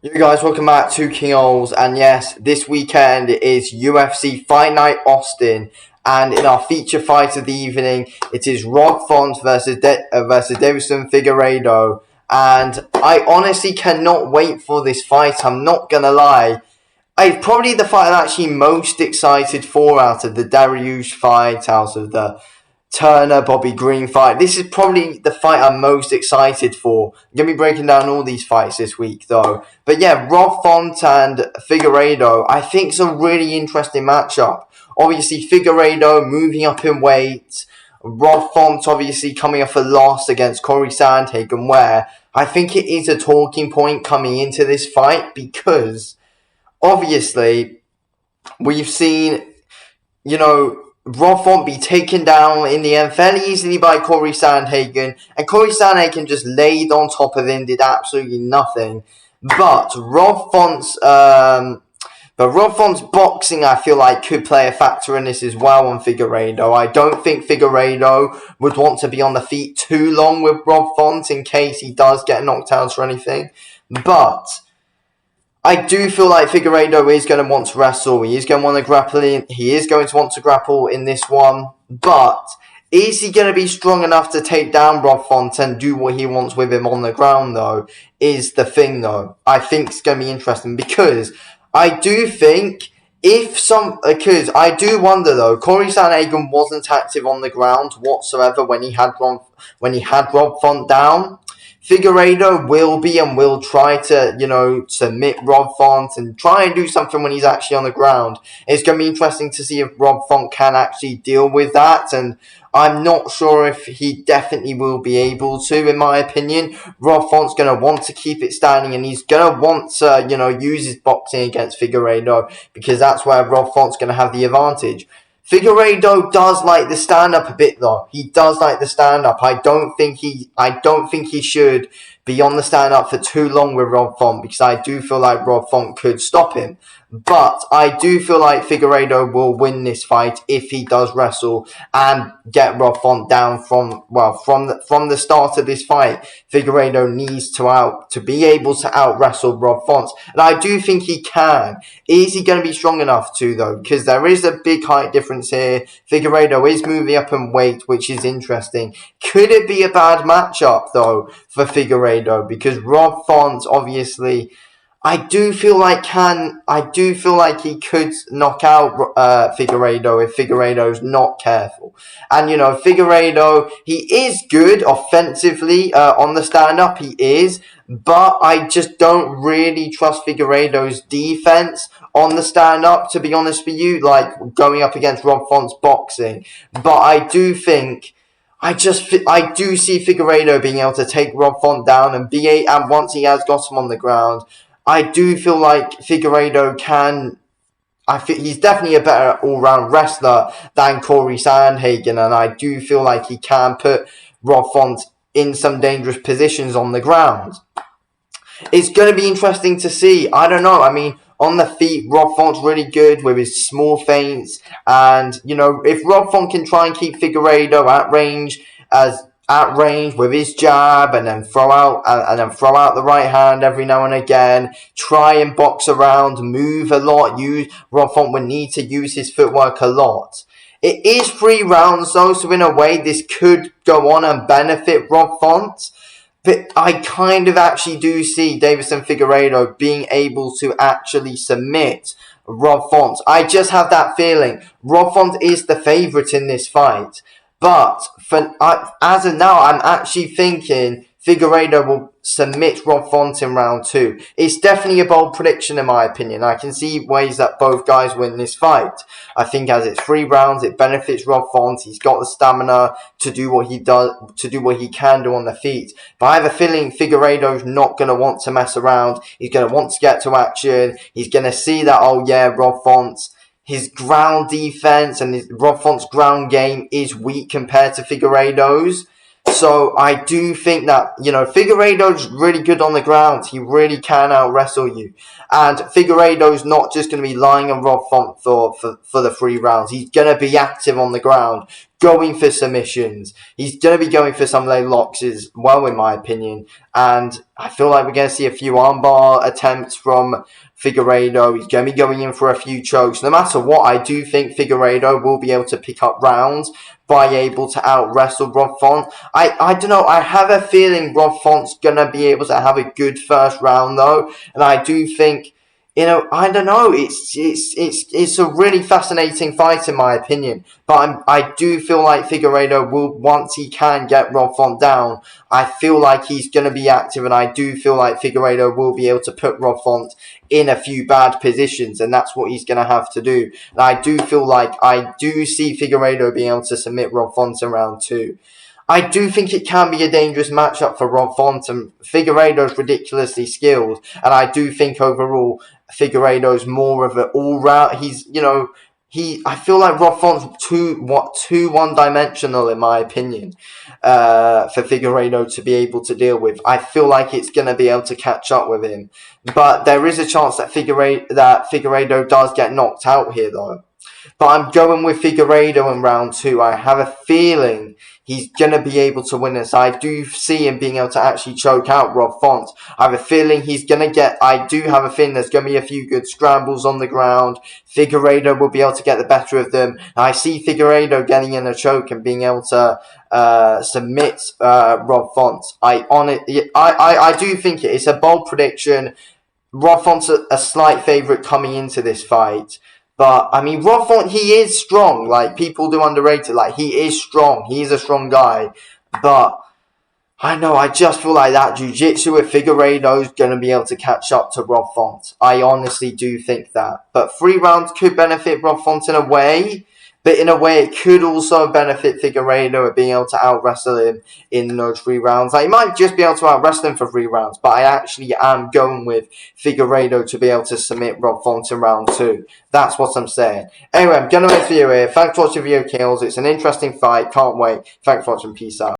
Yo guys, welcome back to King Ols, and yes, this weekend is UFC Fight Night Austin, and in our feature fight of the evening, it is Rob Font versus Deiveson Figueiredo, and I honestly cannot wait for this fight. I'm not gonna lie, it's probably the fight I'm actually most excited for out of the Dariush fight, out of the Turner Bobby Green fight. This is probably the fight I'm most excited for. I'm going to be breaking down all these fights this week though. But yeah, Rob Font and Figueiredo, I think it's a really interesting matchup. Obviously, Figueiredo moving up in weight. Rob Font obviously coming off a loss against Corey Sandhagen, where I think it is a talking point coming into this fight because obviously we've seen, Rob Font be taken down in the end fairly easily by Corey Sandhagen, and Corey Sandhagen just laid on top of him, did absolutely nothing. But Rob Font's boxing, I feel like, could play a factor in this as well on Figueiredo. I don't think Figueiredo would want to be on the feet too long with Rob Font in case he does get knocked out or anything. But I do feel like Figueiredo is going to want to wrestle. He is going to want to grapple in. He is going to want to grapple in this one. But is he going to be strong enough to take down Rob Font and do what he wants with him on the ground, though, is the thing, though. I think it's going to be interesting because I do think because I do wonder, though, Corey Sandhagen wasn't active on the ground whatsoever when he had Rob Font down. Figueiredo will be and will try to, submit Rob Font and try and do something when he's actually on the ground. It's going to be interesting to see if Rob Font can actually deal with that, and I'm not sure if he definitely will be able to, in my opinion. Rob Font's going to want to keep it standing, and he's going to want to, use his boxing against Figueiredo, because that's where Rob Font's going to have the advantage. Figueiredo does like the stand-up a bit, though. He does like the stand-up. I don't think he should be on the stand-up for too long with Rob Font, because I do feel like Rob Font could stop him. But I do feel like Figueiredo will win this fight if he does wrestle and get Rob Font down from the start of this fight. Figueiredo needs to be able to out wrestle Rob Font, and I do think he can. Is he going to be strong enough to, though? Because there is a big height difference here. Figueiredo is moving up in weight, which is interesting. Could it be a bad matchup, though, for Figueiredo? Because Rob Font, obviously, I do feel like he could knock out Figueiredo if Figueiredo's not careful. And, Figueiredo, he is good offensively on the stand-up, he is. But I just don't really trust Figueiredo's defense on the stand-up, to be honest with you, like going up against Rob Font's boxing. But I do think I do see Figueiredo being able to take Rob Font down and once he has got him on the ground, I do feel like Figueiredo can. I think he's definitely a better all-round wrestler than Corey Sandhagen, and I do feel like he can put Rob Font in some dangerous positions on the ground. It's going to be interesting to see. I don't know. I mean, on the feet, Rob Font's really good with his small feints, and if Rob Font can try and keep Figueiredo at range with his jab, and then throw out the right hand every now and again, try and box around, move a lot. Rob Font would need to use his footwork a lot. It is 3 rounds though, so in a way this could go on and benefit Rob Font. But I kind of actually do see Deiveson Figueiredo being able to actually submit Rob Font. I just have that feeling. Rob Font is the favourite in this fight. But as of now, I'm actually thinking Figueiredo will submit Rob Font in round 2. It's definitely a bold prediction in my opinion. I can see ways that both guys win this fight. I think as it's 3 rounds, it benefits Rob Font. He's got the stamina to do what he can do on the feet. But I have a feeling Figueiredo's not going to want to mess around. He's going to want to get to action. He's going to see that, oh yeah, Rob Font's his ground defense and Rob Font's ground game is weak compared to Figueiredo's. So I do think that, Figueiredo's really good on the ground. He really can out-wrestle you. And Figueiredo's not just going to be lying on Rob Font for the 3 rounds. He's going to be active on the ground, going for submissions. He's going to be going for some leg locks as well, in my opinion. And I feel like we're going to see a few armbar attempts from Figueiredo. He's going to be going in for a few chokes. No matter what, I do think Figueiredo will be able to pick up rounds by able to out-wrestle Rob Font. I don't know. I have a feeling Rob Font's going to be able to have a good first round, though. And I do think, I don't know. It's a really fascinating fight, in my opinion. But I do feel like Figueiredo will, once he can get Rob Font down, I feel like he's going to be active. And I do feel like Figueiredo will be able to put Rob Font in a few bad positions, and that's what he's going to have to do. And I do feel like I do see Figueiredo being able to submit Rob Font in round 2. I do think it can be a dangerous matchup for Rob Font, and Figueiredo's ridiculously skilled, and I do think overall Figueiredo's more of an all-round. I feel like Rob Font's too one-dimensional, in my opinion, for Figueiredo to be able to deal with. I feel like it's going to be able to catch up with him. But there is a chance that Figueiredo does get knocked out here, though. But I'm going with Figueiredo in round 2. I have a feeling he's going to be able to win this. I do see him being able to actually choke out Rob Font. I have a feeling I do have a feeling there's going to be a few good scrambles on the ground. Figueiredo will be able to get the better of them. I see Figueiredo getting in a choke and being able to submit Rob Font. I do think it's a bold prediction. Rob Font's a slight favourite coming into this fight. But, I mean, Rob Font, he is strong. Like, people do underrate it. Like, he is strong. He's a strong guy. But, I know, I just feel like that jiu-jitsu with Figueiredo is going to be able to catch up to Rob Font. I honestly do think that. But 3 rounds could benefit Rob Font in a way. But in a way, it could also benefit Figueiredo at being able to out-wrestle him in those 3 rounds. Like, he might just be able to out-wrestle him for 3 rounds, but I actually am going with Figueiredo to be able to submit Rob Font in round 2. That's what I'm saying. Anyway, I'm going to end the video here. Thanks for watching Video Kills. It's an interesting fight. Can't wait. Thanks for watching. Peace out.